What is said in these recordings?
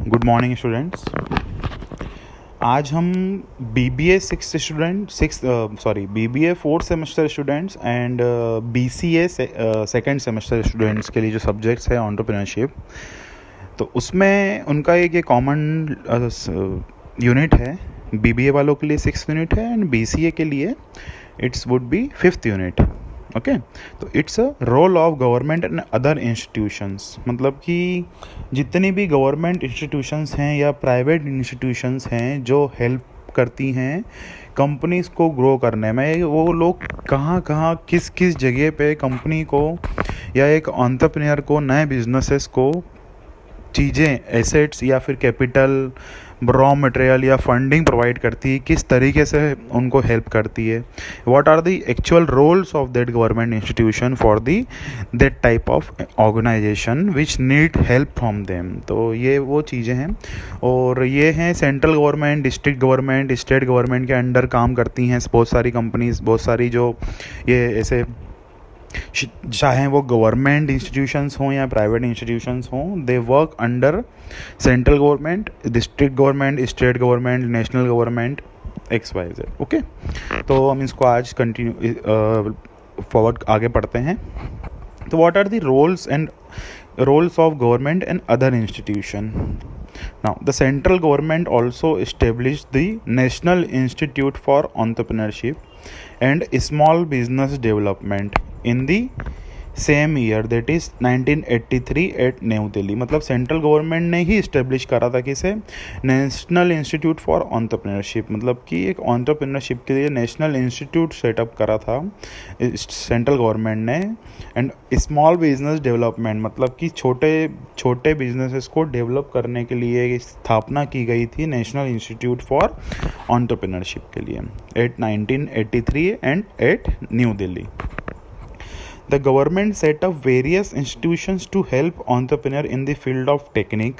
Good morning students. आज हम BBA BBA fourth semester students and BCA second semester students के लिए जो सब्जेक्ट्स है एंटरप्रेन्योरशिप, तो उसमें उनका एक कॉमन यूनिट है। BBA वालों के लिए 6th यूनिट है एंड BCA के लिए it's would be 5th unit. Okay, तो it's a role of government and other institutions, मतलब कि जितनी भी गवर्नमेंट इंस्टीट्यूशंस हैं या प्राइवेट इंस्टीट्यूशंस हैं जो हेल्प करती हैं कंपनीज को ग्रो करने में, वो लोग कहाँ कहाँ किस किस जगह पे कंपनी को या एक एंटरप्रेन्योर को नए बिजनेसेस को चीज़ें, एसेट्स या फिर कैपिटल, रॉ मटेरियल या फंडिंग प्रोवाइड करती है, किस तरीके से उनको हेल्प करती है, what are the actual roles of that government institution for the that type of organisation which need help from them. तो ये वो चीज़ें हैं, और ये हैं central government, district government, state government के अंडर काम करती हैं बहुत सारी कंपनीज, बहुत सारी जो ये ऐसे, चाहे वो गवर्नमेंट इंस्टीट्यूशंस हों या प्राइवेट इंस्टीट्यूशंस हों, they work under central government, district government, state government, national government, XYZ। Okay, तो हम इसको आज कंटिन्यू फॉरवर्ड आगे पढ़ते हैं। तो what are the roles of government and other institution? Now, the central government also established the National Institute for Entrepreneurship and Small Business Development in the same year, that is 1983 at New Delhi. मतलब central government ने ही establish करा था किसे, national institute for entrepreneurship, मतलब कि एक entrepreneurship के लिए नेशनल इंस्टीट्यूट सेटअप करा था सेंट्रल गवर्नमेंट ने। एंड स्मॉल बिजनेस डेवलपमेंट, मतलब कि छोटे छोटे बिजनेसेस को डेवलप करने के लिए स्थापना की गई थी नेशनल इंस्टीट्यूट फॉर एंटरप्रेन्योरशिप के लिए at 1983 and at New Delhi. The government set up various institutions to help entrepreneurs in the field of technique,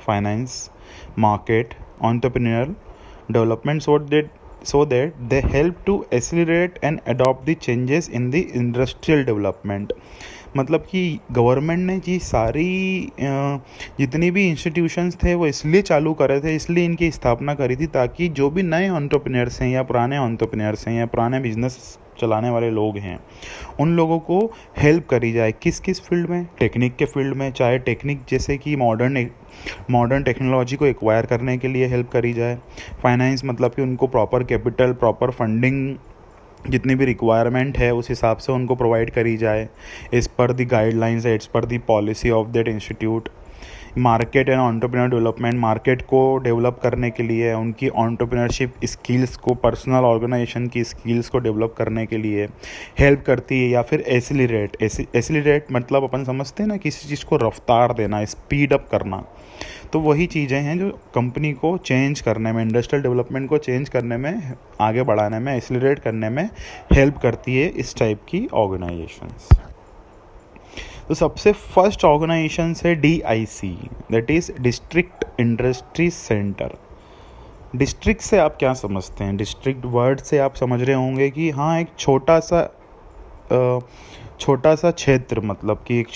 finance, market, entrepreneurial development, so that they help to accelerate and adopt the changes in the industrial development। मतलब कि government ने जी सारी जितनी भी institutions थे वो इसलिए चालू करे थे, इसलिए इनकी स्थापना करी थी ताकि जो भी नए एंटरप्रेन्योर्स हैं या पुराने एंटरप्रेन्योर्स हैं या पुराने बिजनेस चलाने वाले लोग हैं, उन लोगों को हेल्प करी जाए। किस किस फील्ड में, टेक्निक के फील्ड में, चाहे टेक्निक जैसे कि मॉडर्न टेक्नोलॉजी को एक्वायर करने के लिए हेल्प करी जाए। फाइनेंस, मतलब कि उनको प्रॉपर कैपिटल, प्रॉपर फंडिंग, जितनी भी रिक्वायरमेंट है उस हिसाब से उनको प्रोवाइड करी जाए as per the guidelines, as per the policy of that institute. Market and entrepreneur development, market को डेवलप करने के लिए, उनकी एंटरप्रेन्योरशिप स्किल्स को, पर्सनल ऑर्गेनाइजेशन की स्किल्स को डेवलप करने के लिए हेल्प करती है। या फिर एसिलिरेट मतलब अपन समझते हैं ना, किसी चीज़ को रफ्तार देना, स्पीड अप करना। तो वही चीज़ें हैं जो कंपनी को चेंज करने में, इंडस्ट्रियल डेवलपमेंट को चेंज करने में, आगे बढ़ाने में, एसिलिरेट करने में हेल्प करती है इस टाइप की ऑर्गेनाइजेशंस। तो सबसे फर्स्ट ऑर्गेनाइजेशन है DIC, that is district industry centre. District से आप क्या समझते हैं? डिस्ट्रिक्ट वर्ड से आप समझ रहे होंगे कि हाँ, एक छोटा सा क्षेत्र, मतलब कि एक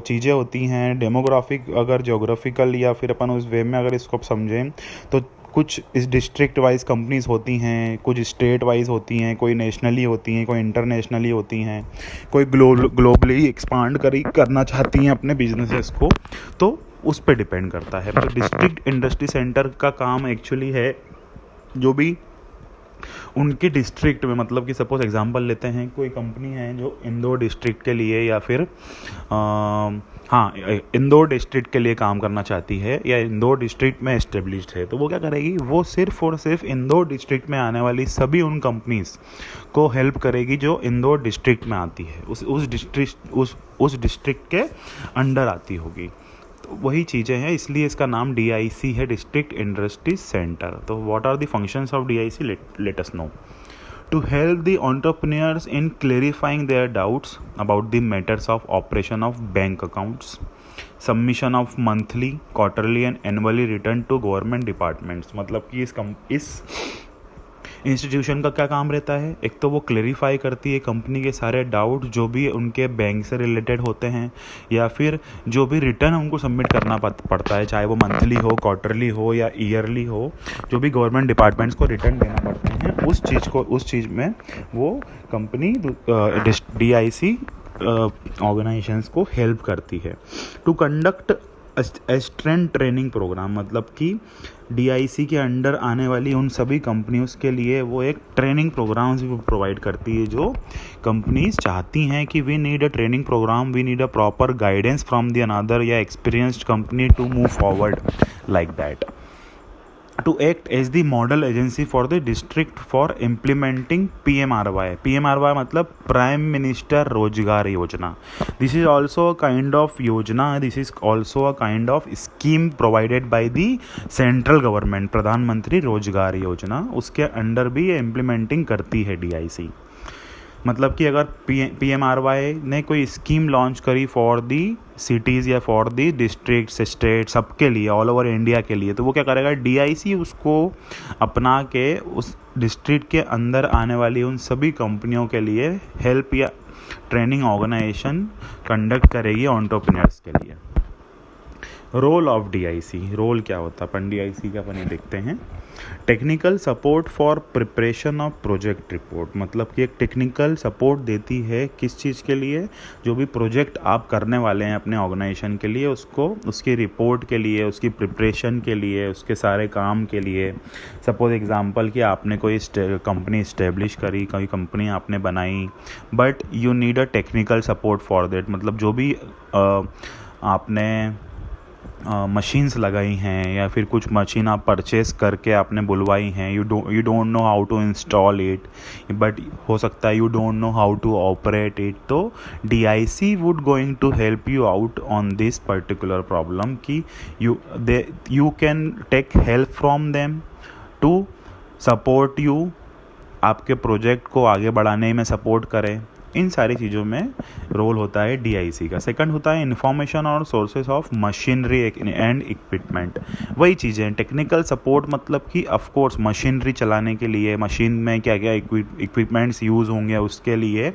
चीज़ें होती हैं डेमोग्राफिक, अगर ज्योग्राफिकल या फिर अपन उस वे में अगर इसको समझें तो कुछ इस डिस्ट्रिक्ट वाइज कंपनीज होती हैं, कुछ स्टेट वाइज होती हैं, कोई नेशनली होती हैं, कोई इंटरनेशनली होती हैं, कोई ग्लोबली एक्सपांड करना चाहती हैं अपने बिजनेसेस को, तो उस पर डिपेंड करता है। तो डिस्ट्रिक्ट इंडस्ट्री सेंटर का काम एक्चुअली है जो भी उनके डिस्ट्रिक्ट में, मतलब कि सपोज एग्जांपल लेते हैं, कोई कंपनी है जो इंदौर डिस्ट्रिक्ट के लिए या फिर इंदौर डिस्ट्रिक्ट के लिए काम करना चाहती है या इंदौर डिस्ट्रिक्ट में एस्टेब्लिश्ड है, तो वो क्या करेगी, वो सिर्फ और सिर्फ इंदौर डिस्ट्रिक्ट में आने वाली सभी उन कंपनीज को हेल्प करेगी जो इंदौर डिस्ट्रिक्ट में आती है, उस डिस्ट्रिक्ट के अंडर आती होगी। तो वही चीज़ें हैं, इसलिए इसका नाम DIC है, डिस्ट्रिक्ट इंडस्ट्री सेंटर। तो what are the functions of DIC? Let us know. To help the entrepreneurs in clarifying their doubts about the matters of operation of bank accounts, submission of monthly, quarterly and annually return to government departments। मतलब कि institution का क्या काम रहता है, एक तो वो क्लेरिफाई करती है कंपनी के सारे डाउट जो भी उनके बैंक से रिलेटेड होते हैं, या फिर जो भी रिटर्न उनको सबमिट करना पड़ता है, चाहे वो मंथली हो, क्वार्टरली हो या ईयरली हो, जो भी गवर्नमेंट डिपार्टमेंट्स को रिटर्न देना पड़ते हैं, उस चीज़ में वो कंपनी DIC ऑर्गेनाइजेशंस को हेल्प करती है। टू कंडक्ट एस्ट्रेंट ट्रेनिंग प्रोग्राम, मतलब कि DIC के अंडर आने वाली उन सभी कंपनियों के लिए वो एक ट्रेनिंग प्रोग्राम भी प्रोवाइड करती है, जो कंपनीज चाहती हैं कि we need a training programme, we need a proper guidance from the another या experienced company to move forward like that. To act as the model agency for the district for implementing PMRY. PMRY मतलब Prime Minister Rozgar Yojana. This is also a kind of yojana. This is also a kind of scheme provided by the central government. प्रधानमंत्री रोजगार योजना, उसके under भी ये implementing करती है DIC। मतलब कि अगर PMRY ने कोई स्कीम लॉन्च करी फॉर दी सिटीज़ या फॉर दी डिस्ट्रिक्ट्स, स्टेट, सबके लिए, ऑल ओवर इंडिया के लिए, तो वो क्या करेगा, DIC उसको अपना के उस डिस्ट्रिक्ट के अंदर आने वाली उन सभी कंपनियों के लिए हेल्प या ट्रेनिंग ऑर्गेनाइजेशन कंडक्ट करेगी एंटरप्रेन्योर्स के लिए। रोल ऑफ DIC, रोल क्या होता है अपन DIC का, अपन ये देखते हैं। Technical support for preparation of project report, मतलब कि एक टेक्निकल सपोर्ट देती है किस चीज़ के लिए, जो भी प्रोजेक्ट आप करने वाले हैं अपने ऑर्गेनाइजेशन के लिए, उसको उसकी रिपोर्ट के लिए, उसकी प्रिपरेशन के लिए, उसके सारे काम के लिए। सपोज एग्जांपल कि आपने कोई कंपनी इस्टेब्लिश करी, कोई कंपनी आपने बनाई, but you need a technical support for that, मतलब जो भी आपने मशीन्स लगाई हैं या फिर कुछ मशीन आप परचेस करके आपने बुलवाई हैं, you don't know how to install it, but हो सकता है you don't know how to operate it, तो DIC would going to help you out on this particular problem कि you can take help from them to support you, आपके project को आगे बढ़ाने में सपोर्ट करें। इन सारी चीज़ों में रोल होता है DIC का। सेकंड होता है इन्फॉर्मेशन और sources of machinery and equipment. वही चीज़ें, टेक्निकल सपोर्ट मतलब कि ऑफ कोर्स मशीनरी चलाने के लिए, मशीन में क्या क्या इक्विपमेंट्स यूज़ होंगे उसके लिए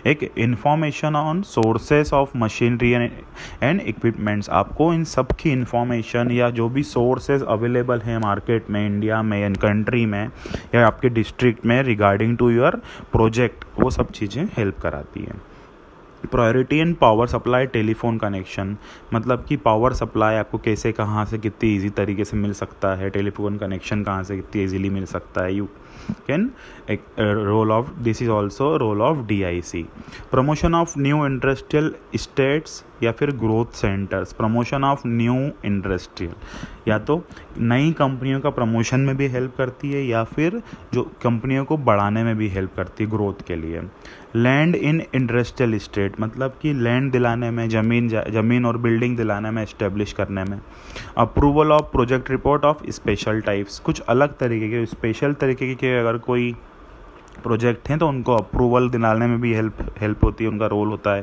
एक information on sources of machinery and equipments, आपको इन सब की इन्फॉर्मेशन या जो भी सोर्सेज अवेलेबल हैं मार्केट में, इंडिया में या कंट्री में या आपके डिस्ट्रिक्ट में रिगार्डिंग टू योर प्रोजेक्ट, वो सब चीज़ें हेल्प कराती है। प्रायोरिटी इन पावर सप्लाई टेलीफोन कनेक्शन, मतलब कि पावर सप्लाई आपको कैसे, कहाँ से, कितनी इजी तरीके से मिल सकता है, टेलीफोन कनेक्शन कहाँ से कितनी इजीली मिल सकता है, you can role of, this is also role of DIC। Promotion of new industrial states या फिर growth centres, promotion of new industrial, या तो नई कंपनियों का प्रमोशन में भी हेल्प करती है या फिर जो कंपनियों को बढ़ाने में भी हेल्प करती है ग्रोथ के लिए। लैंड इन इंडस्ट्रियल स्टेट, मतलब कि लैंड दिलाने में, ज़मीन और बिल्डिंग दिलाने में, इस्टेब्लिश करने में। Approval of project report of special types, कुछ अलग तरीके के, स्पेशल तरीके के अगर कोई प्रोजेक्ट हैं तो उनको अप्रूवल दिलाने में भी हेल्प होती है, उनका रोल होता है।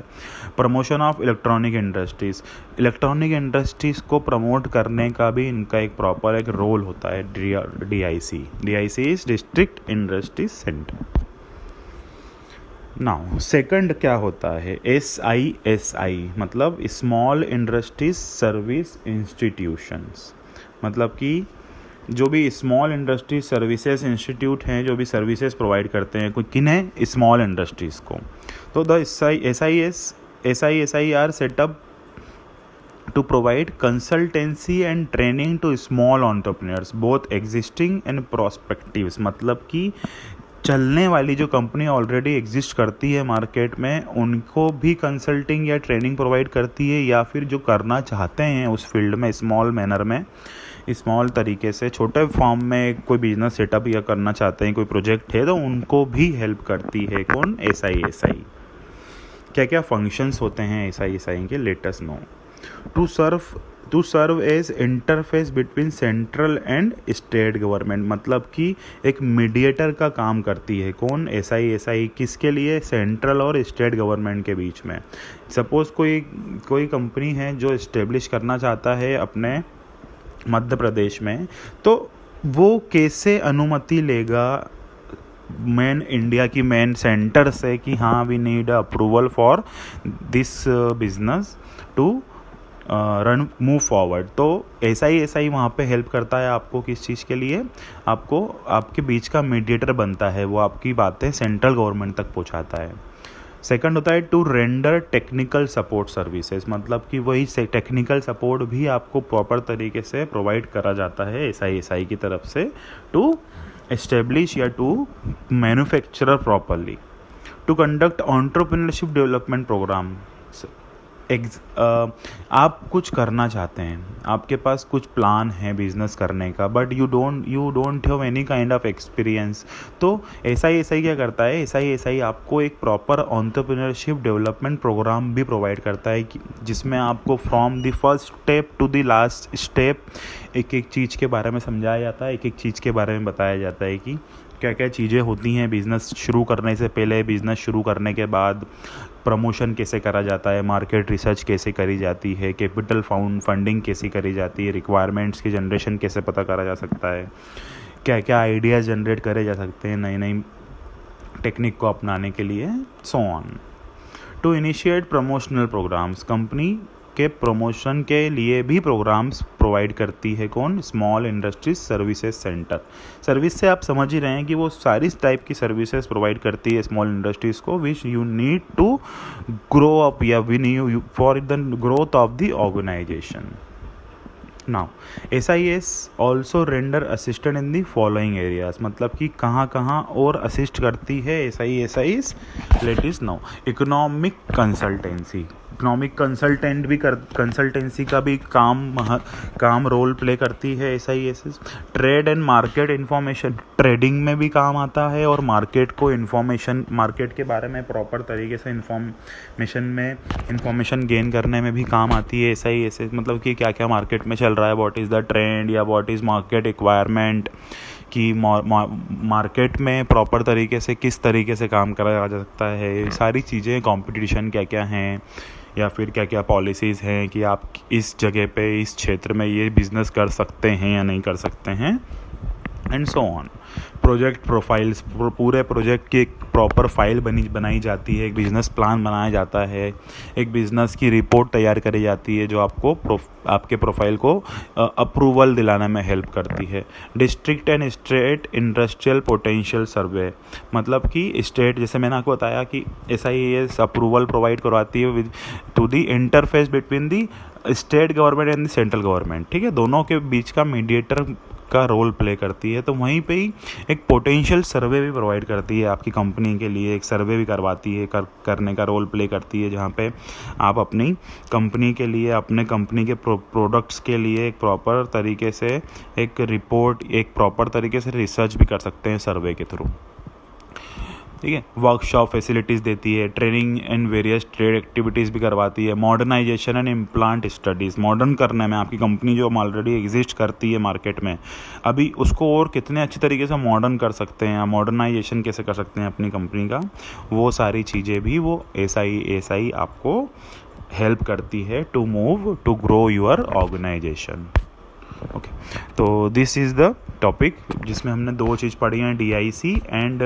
Promotion of electronic industries, electronic industries को प्रमोट करने का भी इनका एक प्रॉपर एक रोल होता है DIC। DIC is district industries centre. Now second क्या होता है, SISI, मतलब स्मॉल इंडस्ट्रीज सर्विस इंस्टीट्यूशंस, मतलब कि जो भी स्मॉल इंडस्ट्री सर्विसेज इंस्टीट्यूट हैं, जो भी सर्विसेज प्रोवाइड करते हैं कोई किन्हें, स्मॉल इंडस्ट्रीज़ को, तो the SISI are set up to provide consultancy and training to small entrepreneurs both existing and prospectives, मतलब कि चलने वाली जो कंपनी ऑलरेडी एग्जिस्ट करती है मार्केट में उनको भी कंसल्टिंग या ट्रेनिंग प्रोवाइड करती है, या फिर जो करना चाहते हैं उस फील्ड में स्मॉल मैनर में, स्मॉल तरीके से छोटे फॉर्म में कोई बिजनेस सेटअप या करना चाहते हैं, कोई प्रोजेक्ट है, तो उनको भी हेल्प करती है कौन, SISI। क्या क्या फंक्शंस होते हैं SISI के, let us know. To serve as interface between central and state government, मतलब कि एक मीडिएटर का काम करती है कौन, SISI, किसके लिए, सेंट्रल और स्टेट गवर्नमेंट के बीच में। सपोज़ कोई कंपनी है जो इस्टेब्लिश करना चाहता है अपने मध्य प्रदेश में, तो वो कैसे अनुमति लेगा मेन इंडिया की मेन सेंटर से कि हाँ we need approval for this business to run move forward. तो ऐसा ही वहाँ पे हेल्प करता है आपको किस चीज़ के लिए, आपको आपके बीच का मीडिएटर बनता है, वो आपकी बातें सेंट्रल गवर्नमेंट तक पहुँचाता है। सेकंड होता है to render technical support services, मतलब कि वही से टेक्निकल सपोर्ट भी आपको प्रॉपर तरीके से प्रोवाइड करा जाता है एसआई की तरफ से टू एस्टेब्लिश या to manufacturer properly, to conduct entrepreneurship development programme. आप कुछ करना चाहते हैं, आपके पास कुछ प्लान है बिजनेस करने का, but you don't have any kind of experience. तो एसआई क्या करता है, एसआई आपको एक प्रॉपर एंटरप्रेन्योरशिप डेवलपमेंट प्रोग्राम भी प्रोवाइड करता है जिसमें आपको from the first step to the last step एक एक चीज़ के बारे में समझाया जाता है, एक एक चीज़ के बारे में बताया जाता है कि क्या क्या चीज़ें होती हैं बिज़नेस शुरू करने से पहले, बिज़नेस शुरू करने के बाद, प्रमोशन कैसे करा जाता है, मार्केट रिसर्च कैसे करी जाती है, कैपिटल फंडिंग कैसे करी जाती है, रिक्वायरमेंट्स की जनरेशन कैसे पता करा जा सकता है, क्या क्या आइडियाज़ जनरेट करे जा सकते हैं नई नई टेक्निक को अपनाने के लिए, so on. To initiate promotional programmes, company के प्रमोशन के लिए भी प्रोग्राम्स प्रोवाइड करती है कौन, small industries services centre. Service से आप समझ ही रहे हैं कि वो सारी टाइप की सर्विसेज प्रोवाइड करती है स्मॉल इंडस्ट्रीज को, which you need to grow up या we need for the growth of the organization. Now SIS also render assistant in the following areas, मतलब कि कहाँ कहाँ और असिस्ट करती है SIS। Let is now economic consultancy, economic consultancy का भी काम रोल प्ले करती है SIS। Trade and market information, trading में भी काम आता है और मार्केट को इन्फॉर्मेशन, मार्केट के बारे में प्रॉपर तरीके से इंफॉर्मेशन गेन करने में भी काम आती है SIS। मतलब कि क्या क्या मार्केट में चल रहा है, व्हाट इज़ द ट्रेंड या व्हाट इज़ मार्केट रिक्वायरमेंट, कि मार्केट में प्रॉपर तरीके से किस तरीके से काम करा जा सकता है, सारी चीज़ें, कंपटीशन क्या क्या हैं या फिर क्या क्या पॉलिसीज़ हैं कि आप इस जगह पे इस क्षेत्र में ये बिज़नेस कर सकते हैं या नहीं कर सकते हैं, and so on. Project profiles, पूरे प्रोजेक्ट की एक प्रॉपर फाइल बनाई जाती है, एक बिज़नेस प्लान बनाया जाता है, एक बिज़नेस की रिपोर्ट तैयार करी जाती है जो आपको आपके प्रोफाइल को अप्रूवल दिलाने में हेल्प करती है। District and state industrial potential survey, मतलब कि स्टेट, जैसे मैंने आपको बताया कि SIS अप्रूवल प्रोवाइड करवाती है with to the interface between the state government and the central government, ठीक है, दोनों के बीच का मीडिएटर का रोल प्ले करती है। तो वहीं पे ही एक पोटेंशियल सर्वे भी प्रोवाइड करती है आपकी कंपनी के लिए, एक सर्वे भी करवाती है, करने का रोल प्ले करती है, जहाँ पे आप अपनी कंपनी के लिए, अपने कंपनी के प्रोडक्ट्स के लिए एक प्रॉपर तरीके से एक रिपोर्ट, एक प्रॉपर तरीके से रिसर्च भी कर सकते हैं सर्वे के थ्रू, ठीक है। वर्कशॉप फैसिलिटीज़ देती है, training and various trade activities भी करवाती है, modernisation and implant studies, modern करने में आपकी कंपनी जो ऑलरेडी एग्जिस्ट करती है मार्केट में, अभी उसको और कितने अच्छी तरीके से मॉडर्न कर सकते हैं, मॉडर्नाइजेशन कैसे कर सकते हैं अपनी कंपनी का, वो सारी चीज़ें भी वो SI आपको हेल्प करती है to move to grow your organisation. Okay, तो दिस इज़ द टॉपिक जिसमें हमने दो चीज़ पढ़ी हैं, DIC एंड